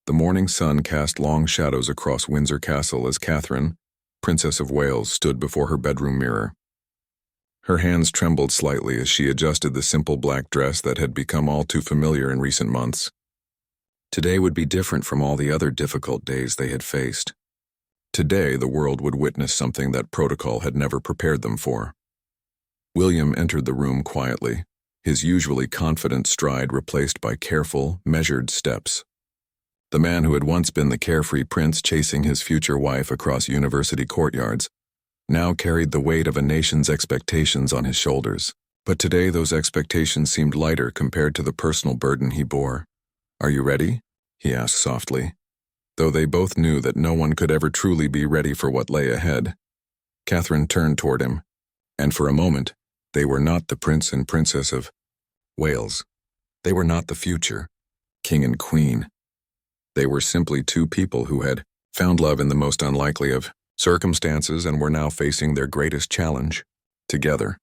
The morning sun cast long shadows across Windsor Castle as Catherine, Princess of Wales, stood before her bedroom mirror. Her hands trembled slightly as she adjusted the simple black dress that had become all too familiar in recent months. Today would be different from all the other difficult days they had faced. Today, the world would witness something that protocol had never prepared them for. William entered the room quietly, his usually confident stride replaced by careful, measured steps. The man who had once been the carefree prince chasing his future wife across university courtyards now carried the weight of a nation's expectations on his shoulders. But today those expectations seemed lighter compared to the personal burden he bore. "Are you ready?" he asked softly, though they both knew that no one could ever truly be ready for what lay ahead. Catherine turned toward him, and for a moment, they were not the prince and princess of Wales. They were not the future, king and queen. They were simply two people who had found love in the most unlikely of circumstances and were now facing their greatest challenge, together.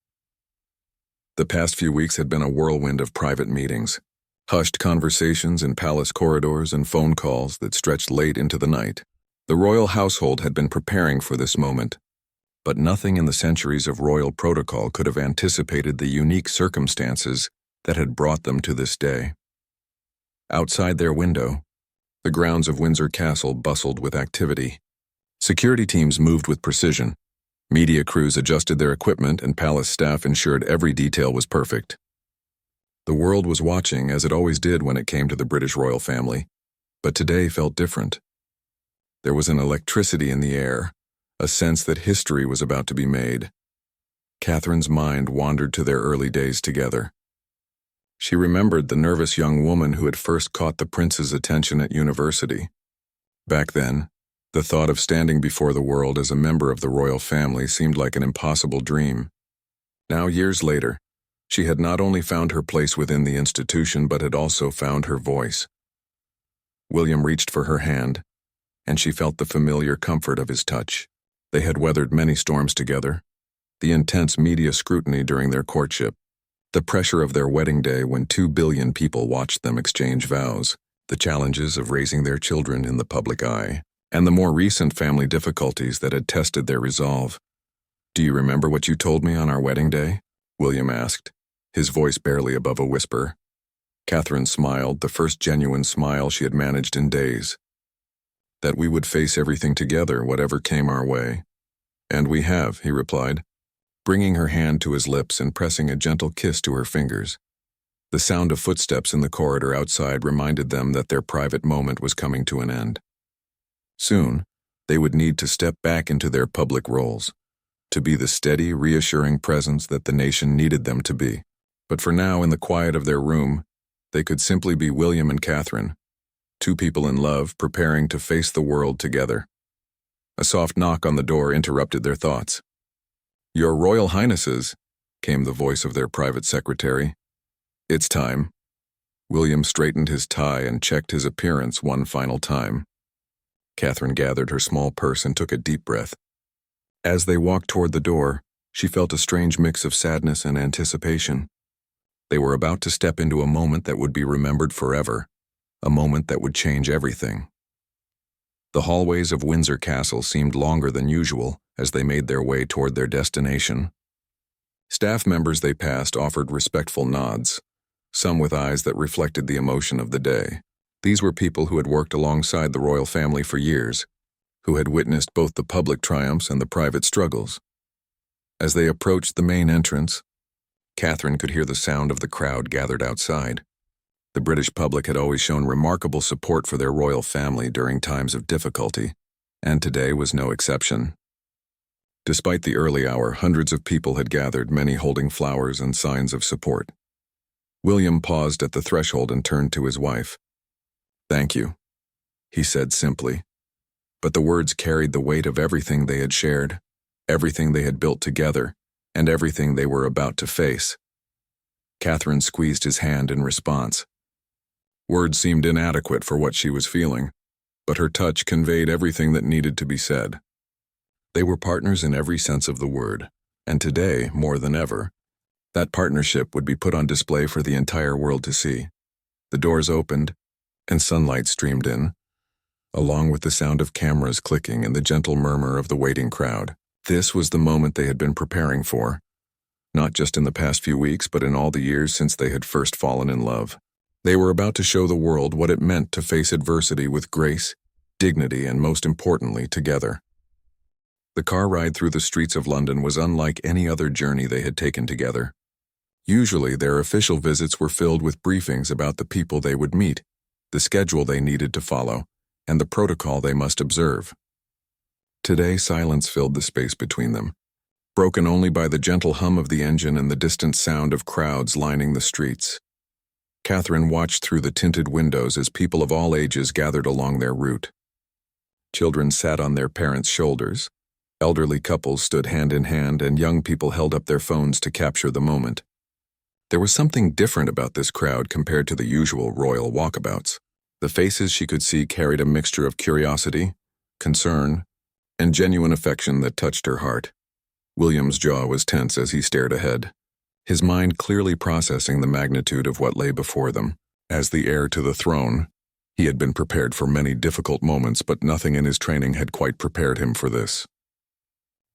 The past few weeks had been a whirlwind of private meetings, hushed conversations in palace corridors and phone calls that stretched late into the night. The royal household had been preparing for this moment, but nothing in the centuries of royal protocol could have anticipated the unique circumstances that had brought them to this day. Outside their window, the grounds of Windsor Castle bustled with activity. Security teams moved with precision. Media crews adjusted their equipment and palace staff ensured every detail was perfect. The world was watching, as it always did when it came to the British royal family, but today felt different. There was an electricity in the air, a sense that history was about to be made. Catherine's mind wandered to their early days together. She remembered the nervous young woman who had first caught the prince's attention at university. Back then, the thought of standing before the world as a member of the royal family seemed like an impossible dream. Now, years later, she had not only found her place within the institution but had also found her voice. William reached for her hand, and she felt the familiar comfort of his touch. They had weathered many storms together, the intense media scrutiny during their courtship, the pressure of their wedding day when 2 billion people watched them exchange vows, the challenges of raising their children in the public eye, and the more recent family difficulties that had tested their resolve. "Do you remember what you told me on our wedding day?" William asked, his voice barely above a whisper. Catherine smiled, the first genuine smile she had managed in days. "That we would face everything together, whatever came our way." "And we have," he replied, bringing her hand to his lips and pressing a gentle kiss to her fingers. The sound of footsteps in the corridor outside reminded them that their private moment was coming to an end. Soon, they would need to step back into their public roles, to be the steady, reassuring presence that the nation needed them to be. But for now, in the quiet of their room, they could simply be William and Catherine, two people in love preparing to face the world together. A soft knock on the door interrupted their thoughts. "Your Royal Highnesses," came the voice of their private secretary. "It's time." William straightened his tie and checked his appearance one final time. Catherine gathered her small purse and took a deep breath. As they walked toward the door, she felt a strange mix of sadness and anticipation. They were about to step into a moment that would be remembered forever, a moment that would change everything. The hallways of Windsor Castle seemed longer than usual as they made their way toward their destination. Staff members they passed offered respectful nods, some with eyes that reflected the emotion of the day. These were people who had worked alongside the royal family for years, who had witnessed both the public triumphs and the private struggles. As they approached the main entrance, Catherine could hear the sound of the crowd gathered outside. The British public had always shown remarkable support for their royal family during times of difficulty, and today was no exception. Despite the early hour, hundreds of people had gathered, many holding flowers and signs of support. William paused at the threshold and turned to his wife. "Thank you," he said simply, but the words carried the weight of everything they had shared, everything they had built together, and everything they were about to face. Catherine squeezed his hand in response. Words seemed inadequate for what she was feeling, but her touch conveyed everything that needed to be said. They were partners in every sense of the word, and today, more than ever, that partnership would be put on display for the entire world to see. The doors opened, and sunlight streamed in, along with the sound of cameras clicking and the gentle murmur of the waiting crowd. This was the moment they had been preparing for, not just in the past few weeks, but in all the years since they had first fallen in love. They were about to show the world what it meant to face adversity with grace, dignity, and most importantly, together. The car ride through the streets of London was unlike any other journey they had taken together. Usually, their official visits were filled with briefings about the people they would meet, the schedule they needed to follow, and the protocol they must observe. Today, silence filled the space between them, broken only by the gentle hum of the engine and the distant sound of crowds lining the streets. Catherine watched through the tinted windows as people of all ages gathered along their route. Children sat on their parents' shoulders, elderly couples stood hand in hand, and young people held up their phones to capture the moment. There was something different about this crowd compared to the usual royal walkabouts. The faces she could see carried a mixture of curiosity, concern, and genuine affection that touched her heart. William's jaw was tense as he stared ahead, his mind clearly processing the magnitude of what lay before them. As the heir to the throne, he had been prepared for many difficult moments, but nothing in his training had quite prepared him for this.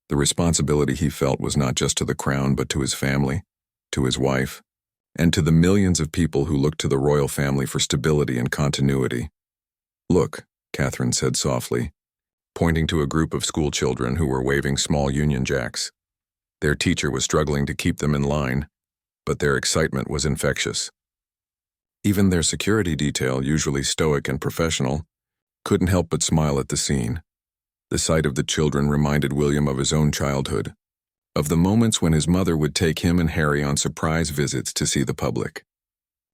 The responsibility he felt was not just to the crown, but to his family, to his wife, and to the millions of people who looked to the royal family for stability and continuity. "Look," Catherine said softly, pointing to a group of school children who were waving small Union Jacks. Their teacher was struggling to keep them in line, but their excitement was infectious. Even their security detail, usually stoic and professional, couldn't help but smile at the scene. The sight of the children reminded William of his own childhood, of the moments when his mother would take him and Harry on surprise visits to see the public.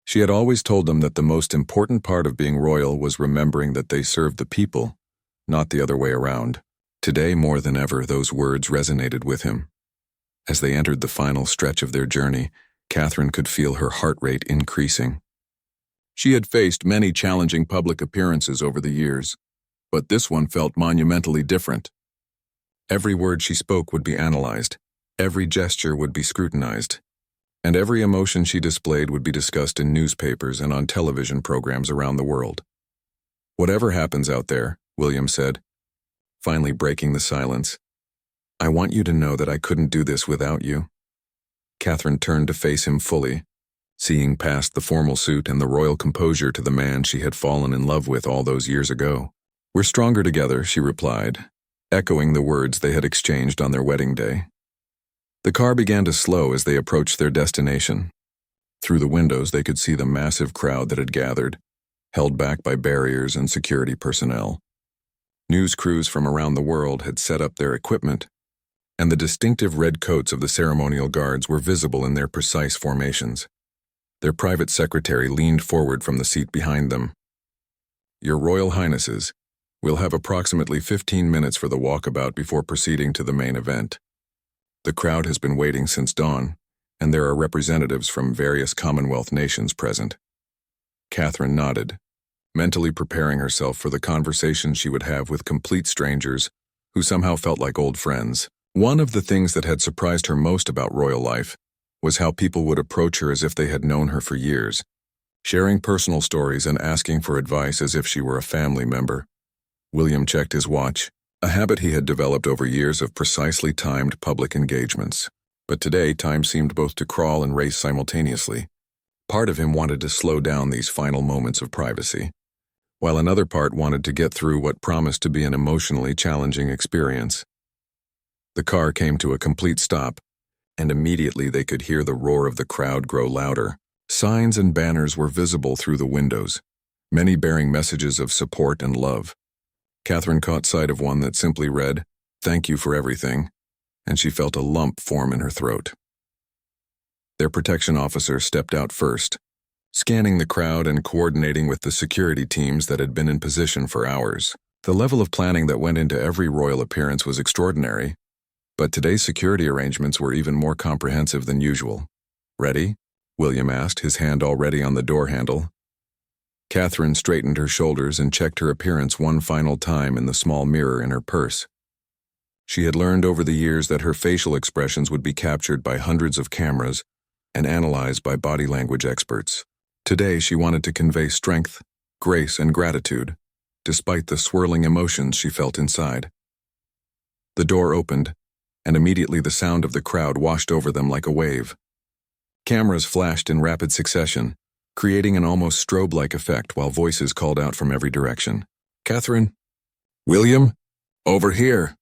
She had always told them that the most important part of being royal was remembering that they served the people, not the other way around. Today, more than ever, those words resonated with him. As they entered the final stretch of their journey, Catherine could feel her heart rate increasing. She had faced many challenging public appearances over the years, but this one felt monumentally different. Every word she spoke would be analyzed, every gesture would be scrutinized, and every emotion she displayed would be discussed in newspapers and on television programs around the world. "Whatever happens out there," William said, finally breaking the silence, "I want you to know that I couldn't do this without you." Catherine turned to face him fully, seeing past the formal suit and the royal composure to the man she had fallen in love with all those years ago. "We're stronger together," she replied, echoing the words they had exchanged on their wedding day. The car began to slow as they approached their destination. Through the windows they could see the massive crowd that had gathered, held back by barriers and security personnel. News crews from around the world had set up their equipment, and the distinctive red coats of the ceremonial guards were visible in their precise formations. Their private secretary leaned forward from the seat behind them. "Your Royal Highnesses, we'll have approximately 15 minutes for the walkabout before proceeding to the main event. The crowd has been waiting since dawn, and there are representatives from various Commonwealth nations present." Catherine nodded, mentally preparing herself for the conversation she would have with complete strangers who somehow felt like old friends. One of the things that had surprised her most about royal life was how people would approach her as if they had known her for years, sharing personal stories and asking for advice as if she were a family member. William checked his watch, a habit he had developed over years of precisely timed public engagements. But today, time seemed both to crawl and race simultaneously. Part of him wanted to slow down these final moments of privacy, while another part wanted to get through what promised to be an emotionally challenging experience. The car came to a complete stop, and immediately they could hear the roar of the crowd grow louder. Signs and banners were visible through the windows, many bearing messages of support and love. Catherine caught sight of one that simply read, "Thank you for everything," and she felt a lump form in her throat. Their protection officer stepped out first, scanning the crowd and coordinating with the security teams that had been in position for hours. The level of planning that went into every royal appearance was extraordinary, but today's security arrangements were even more comprehensive than usual. "Ready?" William asked, his hand already on the door handle. Catherine straightened her shoulders and checked her appearance one final time in the small mirror in her purse. She had learned over the years that her facial expressions would be captured by hundreds of cameras and analyzed by body language experts. Today, she wanted to convey strength, grace, and gratitude, despite the swirling emotions she felt inside. The door opened, and immediately the sound of the crowd washed over them like a wave. Cameras flashed in rapid succession, creating an almost strobe-like effect while voices called out from every direction. "Catherine? William? Over here!"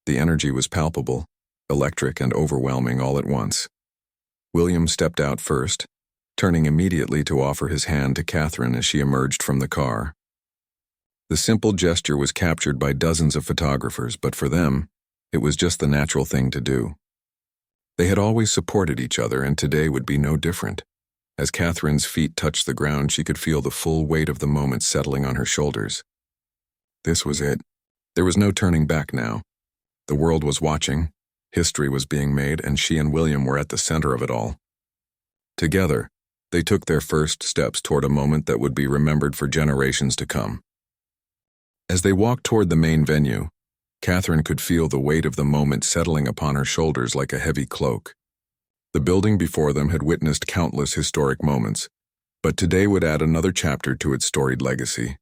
The energy was palpable, electric and overwhelming all at once. William stepped out first, turning immediately to offer his hand to Catherine as she emerged from the car. The simple gesture was captured by dozens of photographers, but for them, it was just the natural thing to do. They had always supported each other, and today would be no different. As Catherine's feet touched the ground, she could feel the full weight of the moment settling on her shoulders. This was it. There was no turning back now. The world was watching, history was being made, and she and William were at the center of it all. Together, they took their first steps toward a moment that would be remembered for generations to come. As they walked toward the main venue, Catherine could feel the weight of the moment settling upon her shoulders like a heavy cloak. The building before them had witnessed countless historic moments, but today would add another chapter to its storied legacy.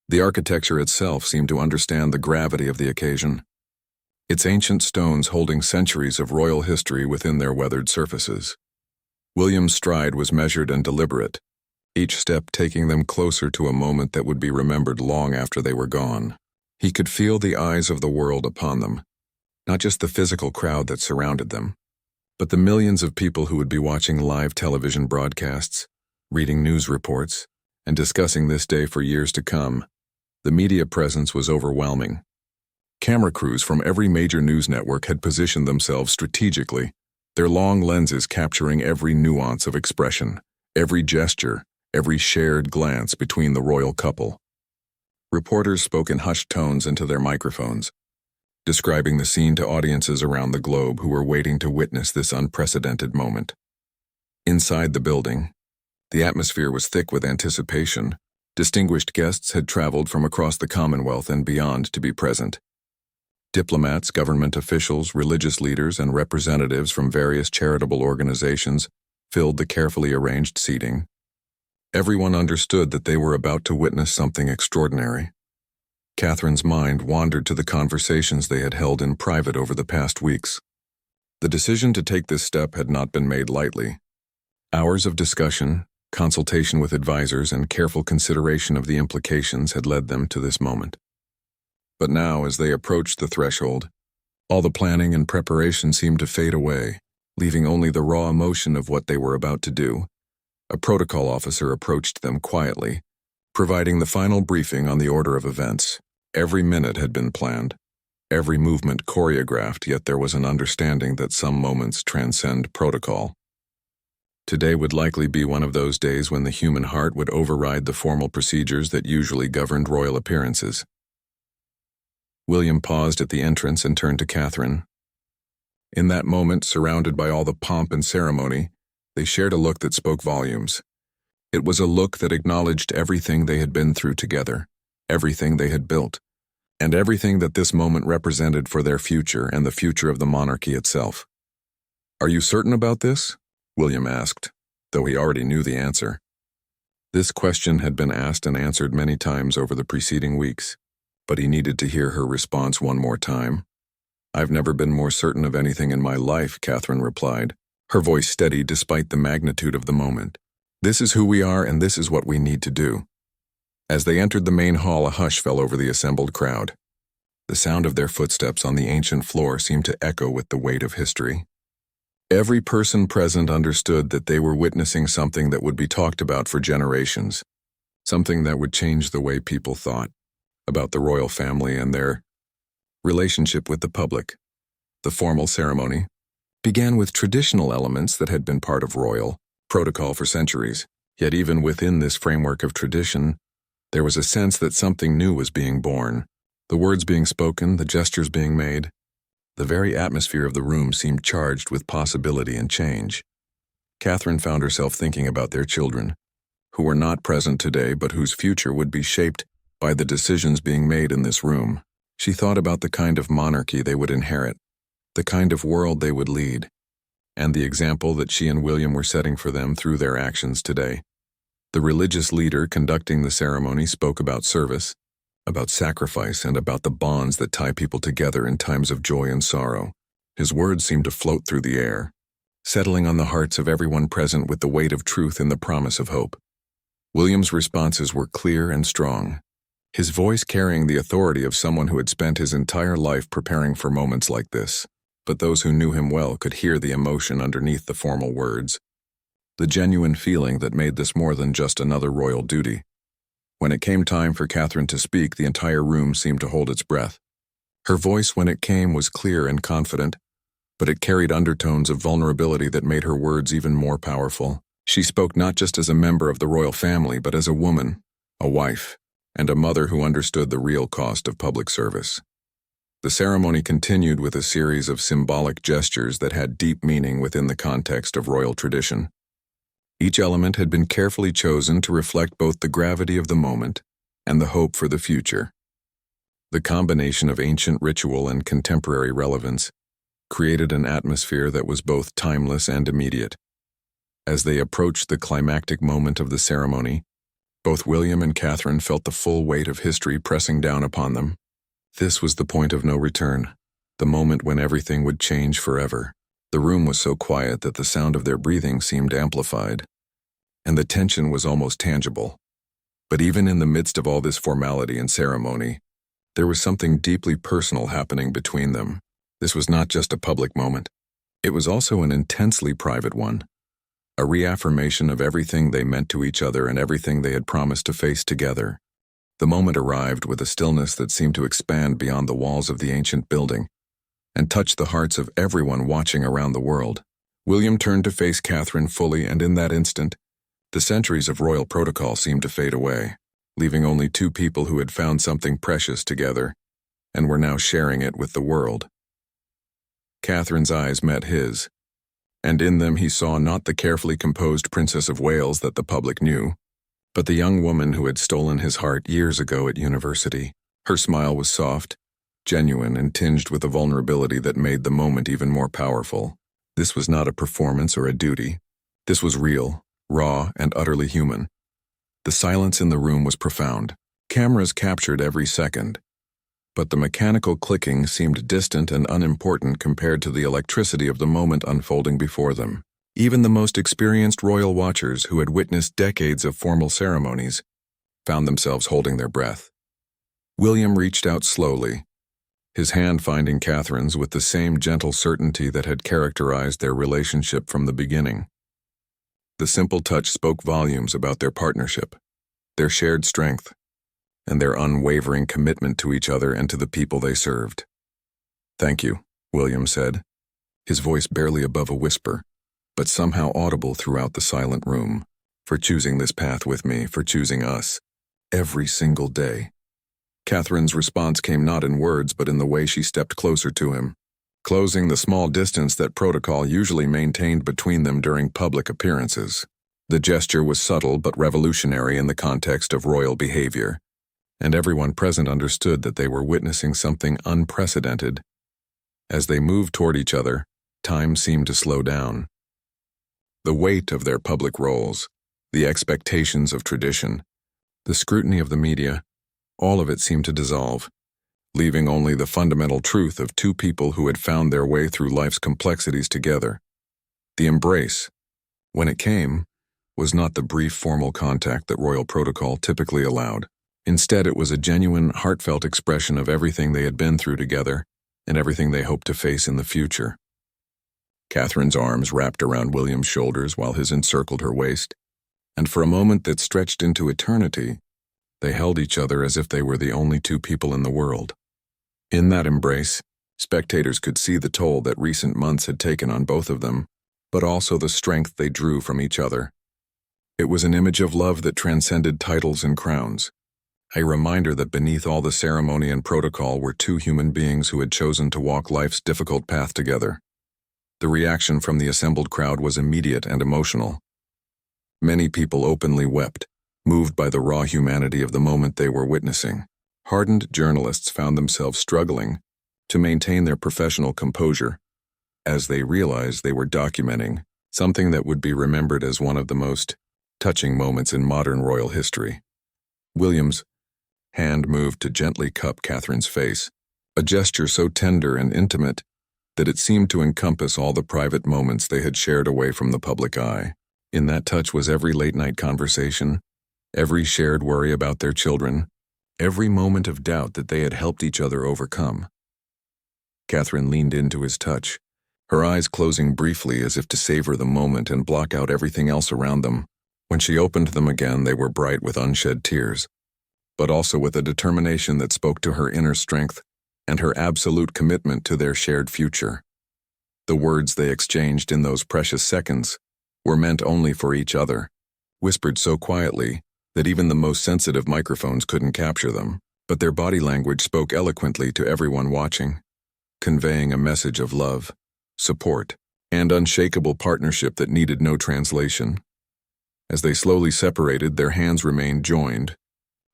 The architecture itself seemed to understand the gravity of the occasion, its ancient stones holding centuries of royal history within their weathered surfaces. William's stride was measured and deliberate, each step taking them closer to a moment that would be remembered long after they were gone. He could feel the eyes of the world upon them, not just the physical crowd that surrounded them, but the millions of people who would be watching live television broadcasts, reading news reports, and discussing this day for years to come. The media presence was overwhelming. Camera crews from every major news network had positioned themselves strategically, their long lenses capturing every nuance of expression, every gesture, every shared glance between the royal couple. Reporters spoke in hushed tones into their microphones, describing the scene to audiences around the globe who were waiting to witness this unprecedented moment. Inside the building, the atmosphere was thick with anticipation. Distinguished guests had traveled from across the Commonwealth and beyond to be present. Diplomats, government officials, religious leaders, and representatives from various charitable organizations filled the carefully arranged seating. Everyone understood that they were about to witness something extraordinary. Catherine's mind wandered to the conversations they had held in private over the past weeks. The decision to take this step had not been made lightly. Hours of discussion, consultation with advisors, and careful consideration of the implications had led them to this moment. But now, as they approached the threshold, all the planning and preparation seemed to fade away, leaving only the raw emotion of what they were about to do. A protocol officer approached them quietly, providing the final briefing on the order of events. Every minute had been planned, every movement choreographed, yet there was an understanding that some moments transcend protocol. Today would likely be one of those days when the human heart would override the formal procedures that usually governed royal appearances. William paused at the entrance and turned to Catherine. In that moment, surrounded by all the pomp and ceremony, they shared a look that spoke volumes. It was a look that acknowledged everything they had been through together, everything they had built, and everything that this moment represented for their future and the future of the monarchy itself. "Are you certain about this?" William asked, though he already knew the answer. This question had been asked and answered many times over the preceding weeks, but he needed to hear her response one more time. "I've never been more certain of anything in my life," Catherine replied, her voice steady despite the magnitude of the moment. "This is who we are, and this is what we need to do." As they entered the main hall, a hush fell over the assembled crowd. The sound of their footsteps on the ancient floor seemed to echo with the weight of history. Every person present understood that they were witnessing something that would be talked about for generations, something that would change the way people thought about the royal family and their relationship with the public. The formal ceremony began with traditional elements that had been part of royal protocol for centuries, yet even within this framework of tradition, there was a sense that something new was being born. The words being spoken, the gestures being made, the very atmosphere of the room seemed charged with possibility and change. Catherine found herself thinking about their children, who were not present today but whose future would be shaped by the decisions being made in this room. She thought about the kind of monarchy they would inherit, the kind of world they would lead, and the example that she and William were setting for them through their actions today. The religious leader conducting the ceremony spoke about service, about sacrifice, and about the bonds that tie people together in times of joy and sorrow. His words seemed to float through the air, settling on the hearts of everyone present with the weight of truth and the promise of hope. William's responses were clear and strong, his voice carrying the authority of someone who had spent his entire life preparing for moments like this. But those who knew him well could hear the emotion underneath the formal words, the genuine feeling that made this more than just another royal duty. When it came time for Catherine to speak, the entire room seemed to hold its breath. Her voice, when it came, was clear and confident, but it carried undertones of vulnerability that made her words even more powerful. She spoke not just as a member of the royal family, but as a woman, a wife, and a mother who understood the real cost of public service. The ceremony continued with a series of symbolic gestures that had deep meaning within the context of royal tradition. Each element had been carefully chosen to reflect both the gravity of the moment and the hope for the future. The combination of ancient ritual and contemporary relevance created an atmosphere that was both timeless and immediate. As they approached the climactic moment of the ceremony, both William and Catherine felt the full weight of history pressing down upon them. This was the point of no return, the moment when everything would change forever. The room was so quiet that the sound of their breathing seemed amplified, and the tension was almost tangible. But even in the midst of all this formality and ceremony, there was something deeply personal happening between them. This was not just a public moment. It was also an intensely private one, a reaffirmation of everything they meant to each other and everything they had promised to face together. The moment arrived with a stillness that seemed to expand beyond the walls of the ancient building and touch the hearts of everyone watching around the world. William turned to face Catherine fully, and in that instant, the centuries of royal protocol seemed to fade away, leaving only two people who had found something precious together and were now sharing it with the world. Catherine's eyes met his, and in them he saw not the carefully composed Princess of Wales that the public knew, but the young woman who had stolen his heart years ago at university. Her smile was soft, genuine, and tinged with a vulnerability that made the moment even more powerful. This was not a performance or a duty. This was real, raw, and utterly human. The silence in the room was profound. Cameras captured every second, but the mechanical clicking seemed distant and unimportant compared to the electricity of the moment unfolding before them. Even the most experienced royal watchers who had witnessed decades of formal ceremonies found themselves holding their breath. William reached out slowly, his hand finding Catherine's with the same gentle certainty that had characterized their relationship from the beginning. The simple touch spoke volumes about their partnership, their shared strength, and their unwavering commitment to each other and to the people they served. "Thank you," William said, his voice barely above a whisper, but somehow audible throughout the silent room, "for choosing this path with me, for choosing us, every single day." Catherine's response came not in words but in the way she stepped closer to him, closing the small distance that protocol usually maintained between them during public appearances. The gesture was subtle but revolutionary in the context of royal behavior, and everyone present understood that they were witnessing something unprecedented. As they moved toward each other, time seemed to slow down. The weight of their public roles, the expectations of tradition, the scrutiny of the media, all of it seemed to dissolve, leaving only the fundamental truth of two people who had found their way through life's complexities together. The embrace, when it came, was not the brief formal contact that royal protocol typically allowed. Instead, it was a genuine, heartfelt expression of everything they had been through together and everything they hoped to face in the future. Catherine's arms wrapped around William's shoulders while his encircled her waist, and for a moment that stretched into eternity, they held each other as if they were the only two people in the world. In that embrace, spectators could see the toll that recent months had taken on both of them, but also the strength they drew from each other. It was an image of love that transcended titles and crowns, a reminder that beneath all the ceremony and protocol were two human beings who had chosen to walk life's difficult path together. The reaction from the assembled crowd was immediate and emotional. Many people openly wept, moved by the raw humanity of the moment they were witnessing. Hardened journalists found themselves struggling to maintain their professional composure as they realized they were documenting something that would be remembered as one of the most touching moments in modern royal history. William's hand moved to gently cup Catherine's face, a gesture so tender and intimate that it seemed to encompass all the private moments they had shared away from the public eye. In that touch was every late-night conversation, every shared worry about their children, every moment of doubt that they had helped each other overcome. Catherine leaned into his touch, her eyes closing briefly as if to savor the moment and block out everything else around them. When she opened them again, they were bright with unshed tears, but also with a determination that spoke to her inner strength and her absolute commitment to their shared future. The words they exchanged in those precious seconds were meant only for each other, whispered so quietly that even the most sensitive microphones couldn't capture them, but their body language spoke eloquently to everyone watching, conveying a message of love, support, and unshakable partnership that needed no translation. As they slowly separated, their hands remained joined,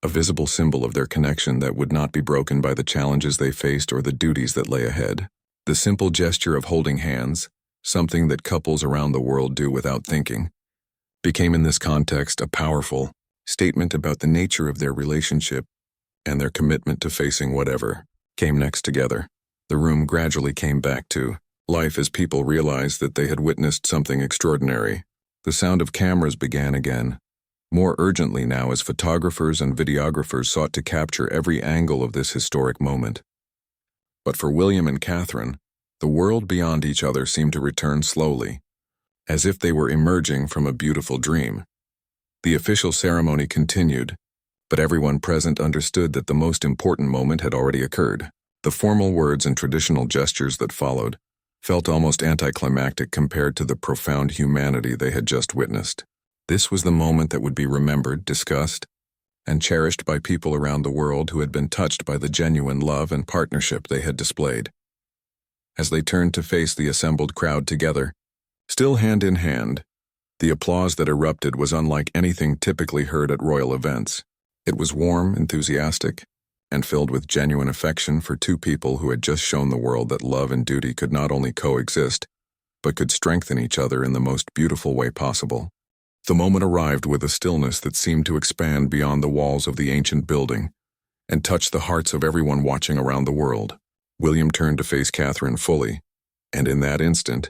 a visible symbol of their connection that would not be broken by the challenges they faced or the duties that lay ahead. The simple gesture of holding hands, something that couples around the world do without thinking, became in this context a powerful statement about the nature of their relationship and their commitment to facing whatever came next together. The room gradually came back to life as people realized that they had witnessed something extraordinary. The sound of cameras began again, more urgently now as photographers and videographers sought to capture every angle of this historic moment. But for William and Catherine, the world beyond each other seemed to return slowly, as if they were emerging from a beautiful dream. The official ceremony continued, but everyone present understood that the most important moment had already occurred. The formal words and traditional gestures that followed felt almost anticlimactic compared to the profound humanity they had just witnessed. This was the moment that would be remembered, discussed, and cherished by people around the world who had been touched by the genuine love and partnership they had displayed. As they turned to face the assembled crowd together, still hand in hand, the applause that erupted was unlike anything typically heard at royal events. It was warm, enthusiastic, and filled with genuine affection for two people who had just shown the world that love and duty could not only coexist, but could strengthen each other in the most beautiful way possible. The moment arrived with a stillness that seemed to expand beyond the walls of the ancient building and touch the hearts of everyone watching around the world. William turned to face Catherine fully, and in that instant,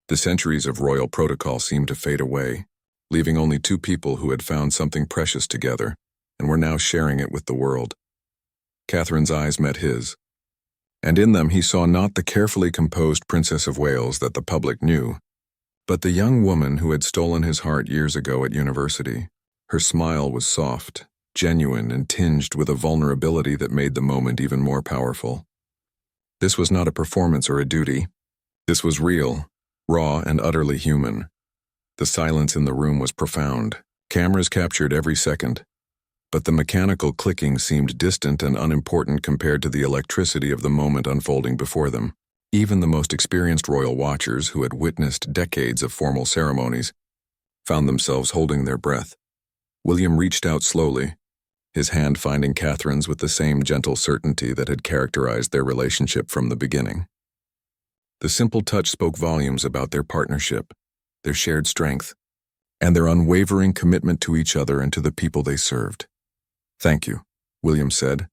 the centuries of royal protocol seemed to fade away, leaving only two people who had found something precious together and were now sharing it with the world. Catherine's eyes met his, and in them he saw not the carefully composed Princess of Wales that the public knew, but the young woman who had stolen his heart years ago at university. Her smile was soft, genuine, and tinged with a vulnerability that made the moment even more powerful. This was not a performance or a duty. This was real, raw, and utterly human. The silence in the room was profound. Cameras captured every second, but the mechanical clicking seemed distant and unimportant compared to the electricity of the moment unfolding before them. Even the most experienced royal watchers who had witnessed decades of formal ceremonies found themselves holding their breath. William reached out slowly, his hand finding Catherine's with the same gentle certainty that had characterized their relationship from the beginning. The simple touch spoke volumes about their partnership, their shared strength, and their unwavering commitment to each other and to the people they served. "Thank you," William said,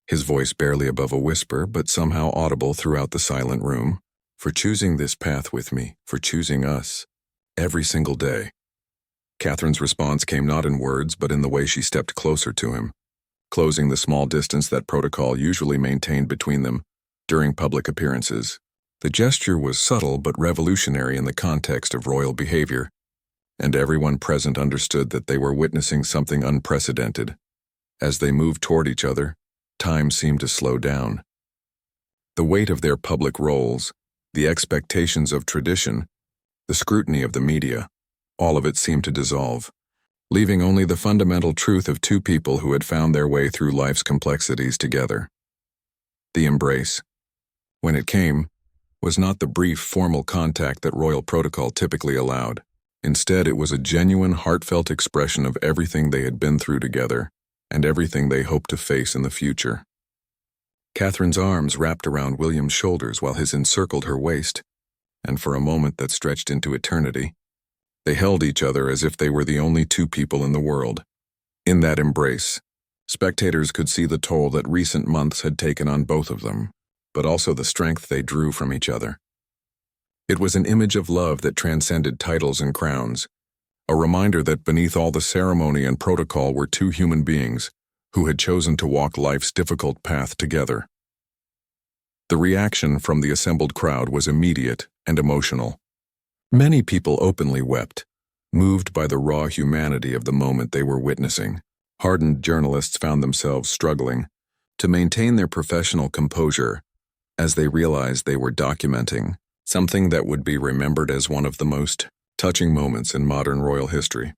his voice barely above a whisper but somehow audible throughout the silent room, "for choosing this path with me, for choosing us, every single day." Catherine's response came not in words but in the way she stepped closer to him, closing the small distance that protocol usually maintained between them during public appearances. The gesture was subtle but revolutionary in the context of royal behavior, and everyone present understood that they were witnessing something unprecedented. As they moved toward each other, time seemed to slow down. The weight of their public roles, the expectations of tradition, the scrutiny of the media, all of it seemed to dissolve, leaving only the fundamental truth of two people who had found their way through life's complexities together. The embrace, when it came, was not the brief, formal contact that royal protocol typically allowed. Instead, it was a genuine, heartfelt expression of everything they had been through together and everything they hoped to face in the future. Catherine's arms wrapped around William's shoulders while his encircled her waist, and for a moment that stretched into eternity, they held each other as if they were the only two people in the world. In that embrace, Spectators could see the toll that recent months had taken on both of them, but also the strength they drew from each other. It was an image of love that transcended titles and crowns, a reminder that beneath all the ceremony and protocol were two human beings who had chosen to walk life's difficult path together. The reaction from the assembled crowd was immediate and emotional. Many people openly wept, moved by the raw humanity of the moment they were witnessing. Hardened journalists found themselves struggling to maintain their professional composure as they realized they were documenting something that would be remembered as one of the most touching moments in modern royal history.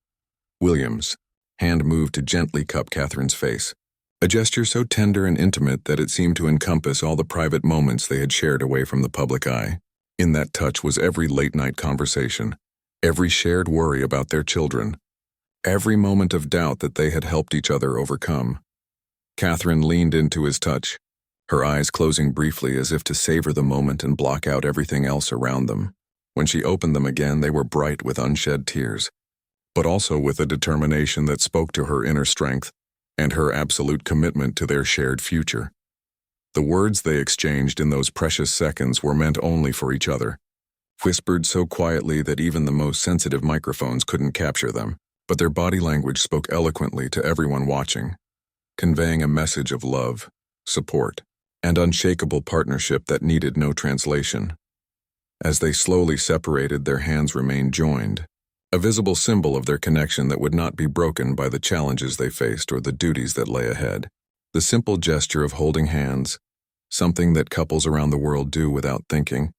William's hand moved to gently cup Catherine's face, a gesture so tender and intimate that it seemed to encompass all the private moments they had shared away from the public eye. In that touch was every late-night conversation, every shared worry about their children, every moment of doubt that they had helped each other overcome. Catherine leaned into his touch, her eyes closing briefly as if to savor the moment and block out everything else around them. When she opened them again, they were bright with unshed tears, but also with a determination that spoke to her inner strength and her absolute commitment to their shared future. The words they exchanged in those precious seconds were meant only for each other, whispered so quietly that even the most sensitive microphones couldn't capture them, but their body language spoke eloquently to everyone watching, conveying a message of love, support, and unshakable partnership that needed no translation. As they slowly separated, their hands remained joined, a visible symbol of their connection that would not be broken by the challenges they faced or the duties that lay ahead. The simple gesture of holding hands, something that couples around the world do without thinking,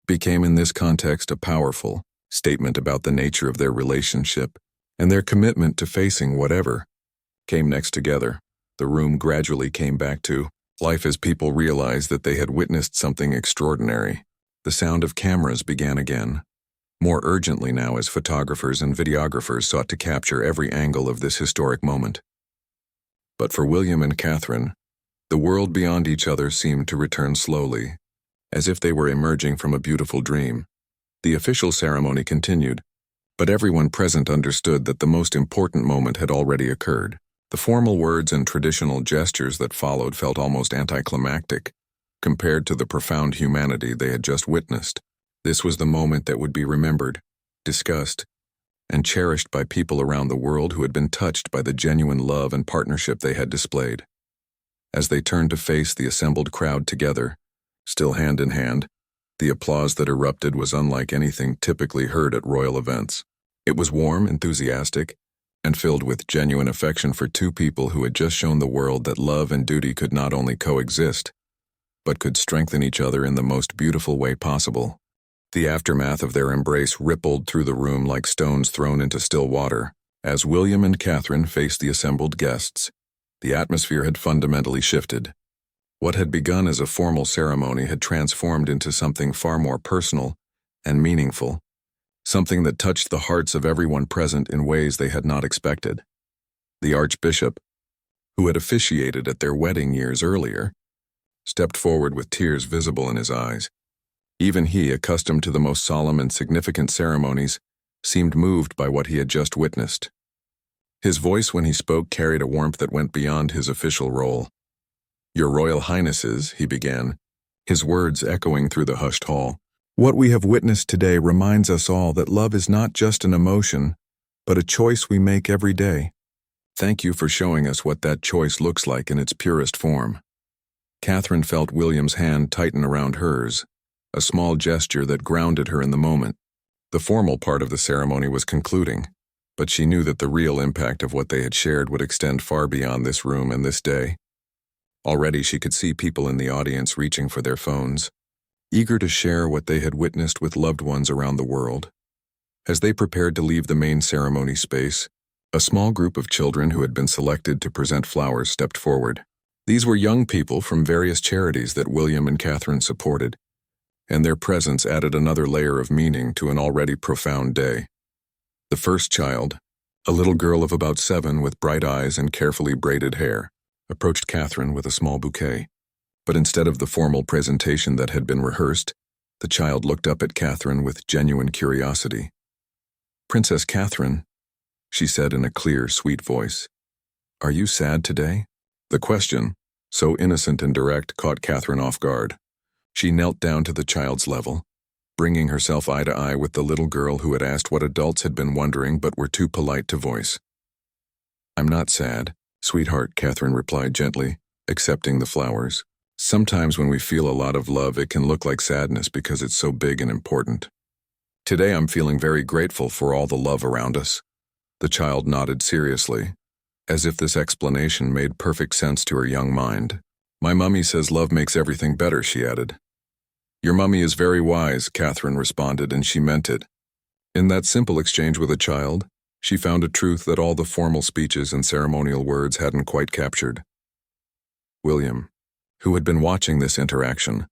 became in this context a powerful statement about the nature of their relationship and their commitment to facing whatever came next together. The room gradually came back to life as people realized that they had witnessed something extraordinary. The sound of cameras began again, more urgently now as photographers and videographers sought to capture every angle of this historic moment. But for William and Catherine, the world beyond each other seemed to return slowly, as if they were emerging from a beautiful dream. The official ceremony continued, but everyone present understood that the most important moment had already occurred. The formal words and traditional gestures that followed felt almost anticlimactic compared to the profound humanity they had just witnessed. This was the moment that would be remembered, discussed, and cherished by people around the world who had been touched by the genuine love and partnership they had displayed. As they turned to face the assembled crowd together, still hand in hand, the applause that erupted was unlike anything typically heard at royal events. It was warm, enthusiastic, and filled with genuine affection for two people who had just shown the world that love and duty could not only coexist, but could strengthen each other in the most beautiful way possible. The aftermath of their embrace rippled through the room like stones thrown into still water. As William and Catherine faced the assembled guests, the atmosphere had fundamentally shifted. What had begun as a formal ceremony had transformed into something far more personal and meaningful, something that touched the hearts of everyone present in ways they had not expected. The Archbishop, who had officiated at their wedding years earlier, stepped forward with tears visible in his eyes. Even he, accustomed to the most solemn and significant ceremonies, seemed moved by what he had just witnessed. His voice when he spoke carried a warmth that went beyond his official role. "Your Royal Highnesses," he began, his words echoing through the hushed hall. "What we have witnessed today reminds us all that love is not just an emotion, but a choice we make every day. Thank you for showing us what that choice looks like in its purest form." Catherine felt William's hand tighten around hers, a small gesture that grounded her in the moment. The formal part of the ceremony was concluding, but she knew that the real impact of what they had shared would extend far beyond this room and this day. Already she could see people in the audience reaching for their phones, eager to share what they had witnessed with loved ones around the world. As they prepared to leave the main ceremony space, a small group of children who had been selected to present flowers stepped forward. These were young people from various charities that William and Catherine supported, and their presence added another layer of meaning to an already profound day. The first child, a little girl of about 7 with bright eyes and carefully braided hair, approached Catherine with a small bouquet. But instead of the formal presentation that had been rehearsed, the child looked up at Catherine with genuine curiosity. "Princess Catherine," she said in a clear, sweet voice, "are you sad today?" The question, so innocent and direct, caught Catherine off guard. She knelt down to the child's level, bringing herself eye to eye with the little girl who had asked what adults had been wondering but were too polite to voice. "I'm not sad, sweetheart," Catherine replied gently, accepting the flowers. "Sometimes when we feel a lot of love, it can look like sadness because it's so big and important. Today I'm feeling very grateful for all the love around us." The child nodded seriously, as if this explanation made perfect sense to her young mind. "My mummy says love makes everything better," she added. "Your mummy is very wise," Catherine responded, and she meant it. In that simple exchange with a child, she found a truth that all the formal speeches and ceremonial words hadn't quite captured. William, who had been watching this interaction,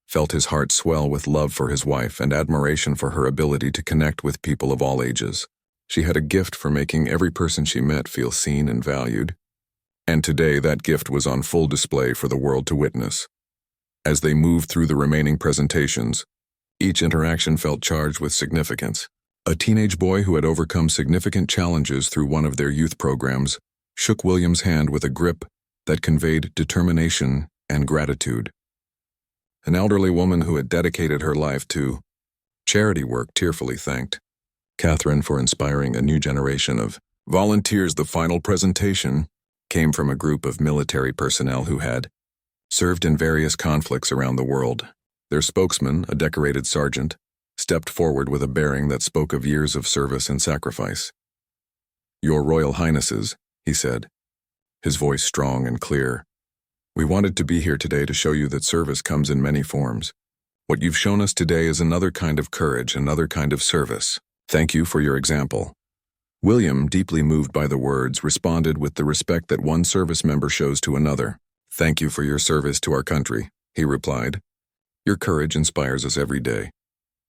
felt his heart swell with love for his wife and admiration for her ability to connect with people of all ages. She had a gift for making every person she met feel seen and valued, and today that gift was on full display for the world to witness. As they moved through the remaining presentations, each interaction felt charged with significance. A teenage boy who had overcome significant challenges through one of their youth programs shook William's hand with a grip that conveyed determination and gratitude. An elderly woman who had dedicated her life to charity work tearfully thanked Catherine for inspiring a new generation of volunteers. The final presentation came from a group of military personnel who had served in various conflicts around the world. Their spokesman, a decorated sergeant, stepped forward with a bearing that spoke of years of service and sacrifice. "Your Royal Highnesses," he said, his voice strong and clear, "we wanted to be here today to show you that service comes in many forms. What you've shown us today is another kind of courage, another kind of service. Thank you for your example." William, deeply moved by the words, responded with the respect that one service member shows to another. "Thank you for your service to our country," he replied. "Your courage inspires us every day."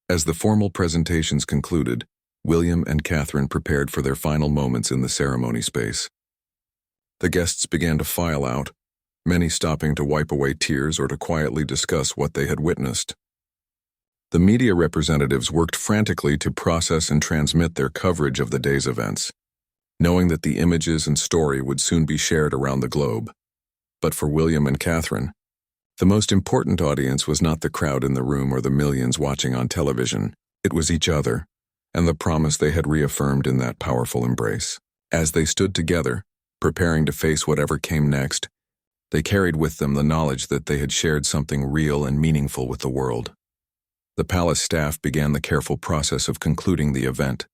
As the formal presentations concluded, William and Catherine prepared for their final moments in the ceremony space. The guests began to file out, many stopping to wipe away tears or to quietly discuss what they had witnessed. The media representatives worked frantically to process and transmit their coverage of the day's events, knowing that the images and story would soon be shared around the globe. But for William and Catherine, the most important audience was not the crowd in the room or the millions watching on television. It was each other, and the promise they had reaffirmed in that powerful embrace. As they stood together, preparing to face whatever came next, they carried with them the knowledge that they had shared something real and meaningful with the world. The palace staff began the careful process of concluding the event,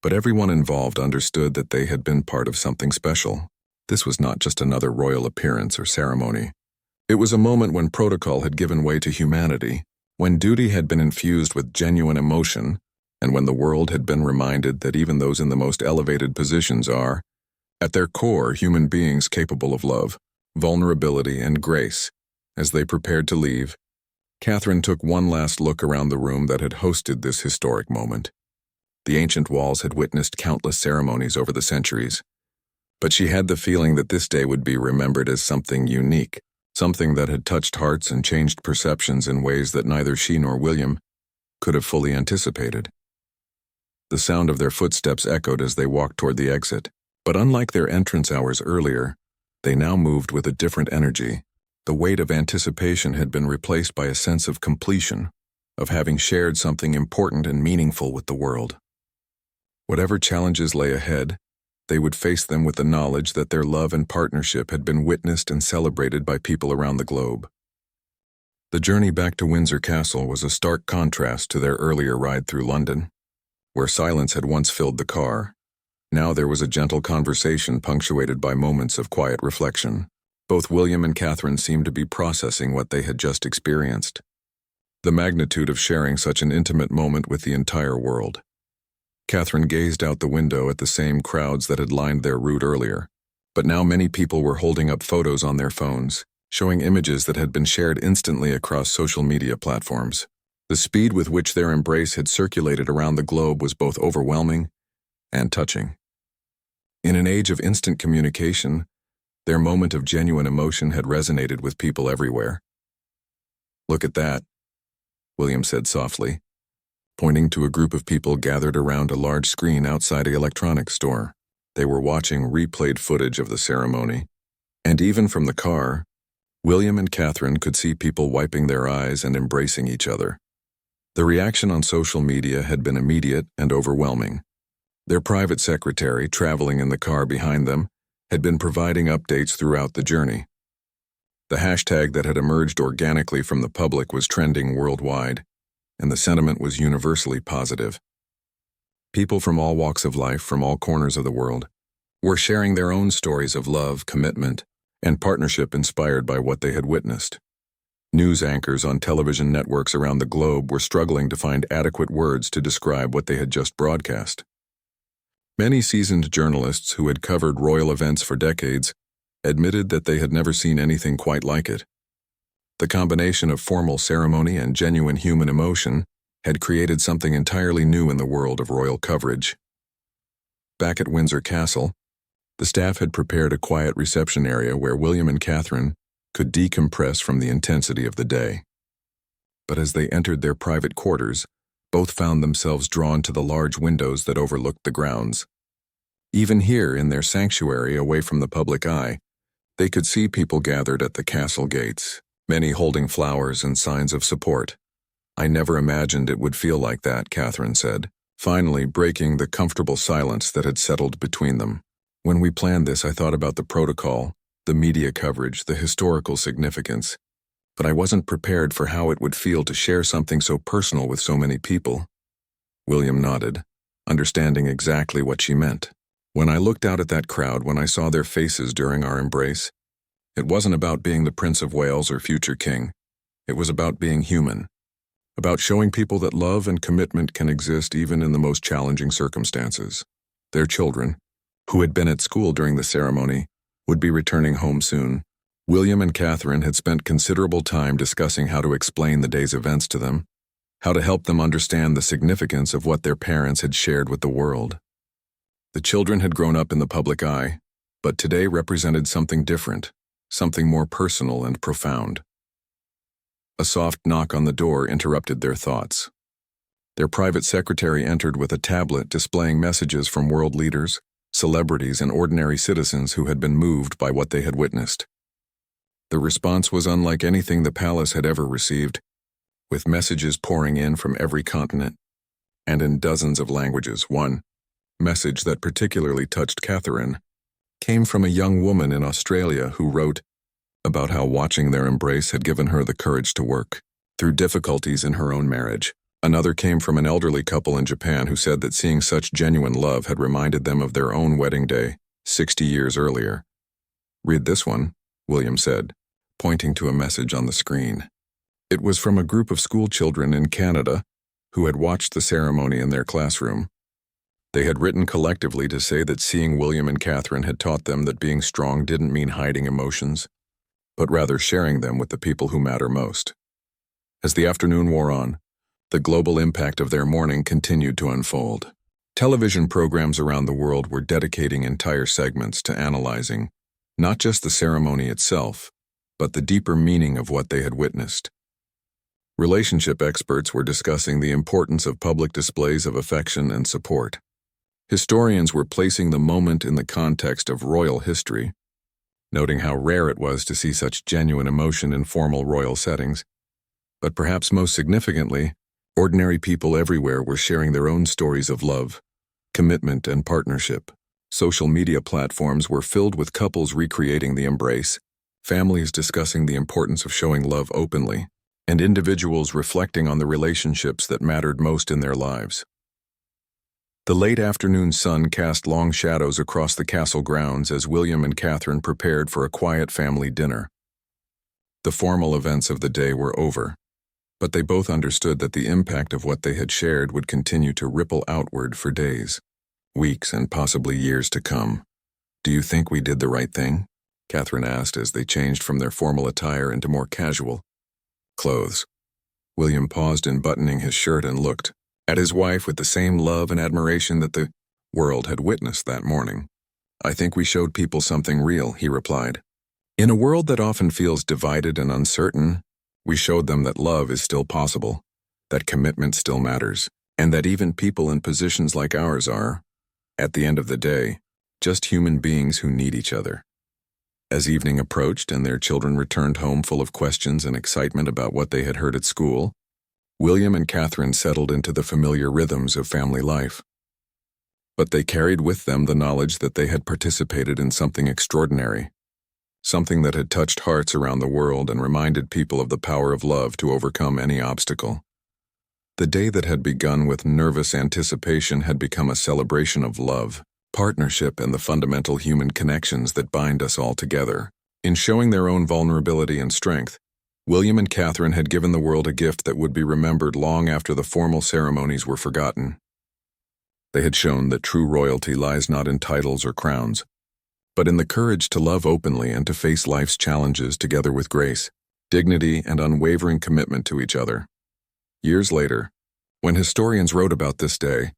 but everyone involved understood that they had been part of something special. This was not just another royal appearance or ceremony. It was a moment when protocol had given way to humanity, when duty had been infused with genuine emotion, and when the world had been reminded that even those in the most elevated positions are, at their core, human beings capable of love, vulnerability, and grace. As they prepared to leave, Catherine took one last look around the room that had hosted this historic moment. The ancient walls had witnessed countless ceremonies over the centuries, but she had the feeling that this day would be remembered as something unique, something that had touched hearts and changed perceptions in ways that neither she nor William could have fully anticipated. The sound of their footsteps echoed as they walked toward the exit, but unlike their entrance hours earlier, they now moved with a different energy. The weight of anticipation had been replaced by a sense of completion, of having shared something important and meaningful with the world. Whatever challenges lay ahead, they would face them with the knowledge that their love and partnership had been witnessed and celebrated by people around the globe. The journey back to Windsor Castle was a stark contrast to their earlier ride through London. Where silence had once filled the car, now there was a gentle conversation punctuated by moments of quiet reflection. Both William and Catherine seemed to be processing what they had just experienced. The magnitude of sharing such an intimate moment with the entire world. Catherine gazed out the window at the same crowds that had lined their route earlier, but now many people were holding up photos on their phones, showing images that had been shared instantly across social media platforms. The speed with which their embrace had circulated around the globe was both overwhelming and touching. In an age of instant communication, their moment of genuine emotion had resonated with people everywhere. "Look at that," William said softly, pointing to a group of people gathered around a large screen outside an electronics store. They were watching replayed footage of the ceremony, And even from the car, William and Catherine could see people wiping their eyes and embracing each other. The reaction on social media had been immediate and overwhelming. Their private secretary, traveling in the car behind them, had been providing updates throughout the journey. The hashtag that had emerged organically from the public was trending worldwide, and the sentiment was universally positive. People from all walks of life, from all corners of the world, were sharing their own stories of love, commitment, and partnership inspired by what they had witnessed. News anchors on television networks around the globe were struggling to find adequate words to describe what they had just broadcast. Many seasoned journalists who had covered royal events for decades admitted that they had never seen anything quite like it. The combination of formal ceremony and genuine human emotion had created something entirely new in the world of royal coverage. Back at Windsor Castle, the staff had prepared a quiet reception area where William and Catherine could decompress from the intensity of the day. But as they entered their private quarters, both found themselves drawn to the large windows that overlooked the grounds. Even here, in their sanctuary away from the public eye, they could see people gathered at the castle gates, many holding flowers and signs of support. "I never imagined it would feel like that," Catherine said, finally breaking the comfortable silence that had settled between them. "When we planned this, I thought about the protocol, the media coverage, the historical significance, but I wasn't prepared for how it would feel to share something so personal with so many people." William nodded, understanding exactly what she meant. "When I looked out at that crowd, when I saw their faces during our embrace, it wasn't about being the Prince of Wales or future king. It was about being human, about showing people that love and commitment can exist even in the most challenging circumstances." Their children, who had been at school during the ceremony, would be returning home soon. William and Catherine had spent considerable time discussing how to explain the day's events to them, how to help them understand the significance of what their parents had shared with the world. The children had grown up in the public eye, but today represented something different, something more personal and profound. A soft knock on the door interrupted their thoughts. Their private secretary entered with a tablet displaying messages from world leaders, celebrities, and ordinary citizens who had been moved by what they had witnessed. The response was unlike anything the palace had ever received, with messages pouring in from every continent and in dozens of languages. One message that particularly touched Catherine came from a young woman in Australia who wrote about how watching their embrace had given her the courage to work through difficulties in her own marriage. Another came from an elderly couple in Japan who said that seeing such genuine love had reminded them of their own wedding day 60 years earlier. "Read this one," William said, pointing to a message on the screen. It was from a group of school children in Canada who had watched the ceremony in their classroom. They had written collectively to say that seeing William and Catherine had taught them that being strong didn't mean hiding emotions, but rather sharing them with the people who matter most. As the afternoon wore on, the global impact of their mourning continued to unfold. Television programs around the world were dedicating entire segments to analyzing not just the ceremony itself, but the deeper meaning of what they had witnessed. Relationship experts were discussing the importance of public displays of affection and support. Historians were placing the moment in the context of royal history, noting how rare it was to see such genuine emotion in formal royal settings. But perhaps most significantly, ordinary people everywhere were sharing their own stories of love, commitment, and partnership. Social media platforms were filled with couples recreating the embrace, families discussing the importance of showing love openly, and individuals reflecting on the relationships that mattered most in their lives. The late afternoon sun cast long shadows across the castle grounds as William and Catherine prepared for a quiet family dinner. The formal events of the day were over, but they both understood that the impact of what they had shared would continue to ripple outward for days, weeks, and possibly years to come. "Do you think we did the right thing?" Catherine asked as they changed from their formal attire into more casual clothes. William paused in buttoning his shirt and looked at his wife with the same love and admiration that the world had witnessed that morning. "I think we showed people something real," he replied. "In a world that often feels divided and uncertain, we showed them that love is still possible, that commitment still matters, and that even people in positions like ours are, at the end of the day, just human beings who need each other." As evening approached and their children returned home full of questions and excitement about what they had heard at school, William and Catherine settled into the familiar rhythms of family life. But they carried with them the knowledge that they had participated in something extraordinary, something that had touched hearts around the world and reminded people of the power of love to overcome any obstacle. The day that had begun with nervous anticipation had become a celebration of love, partnership, and the fundamental human connections that bind us all together. In showing their own vulnerability and strength, William and Catherine had given the world a gift that would be remembered long after the formal ceremonies were forgotten. They had shown that true royalty lies not in titles or crowns, but in the courage to love openly and to face life's challenges together with grace, dignity, and unwavering commitment to each other. Years later, when historians wrote about this day,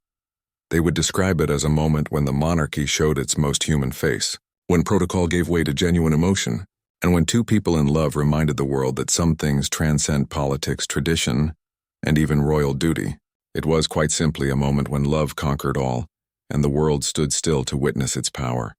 they would describe it as a moment when the monarchy showed its most human face, when protocol gave way to genuine emotion, and when two people in love reminded the world that some things transcend politics, tradition, and even royal duty. It was quite simply a moment when love conquered all, and the world stood still to witness its power.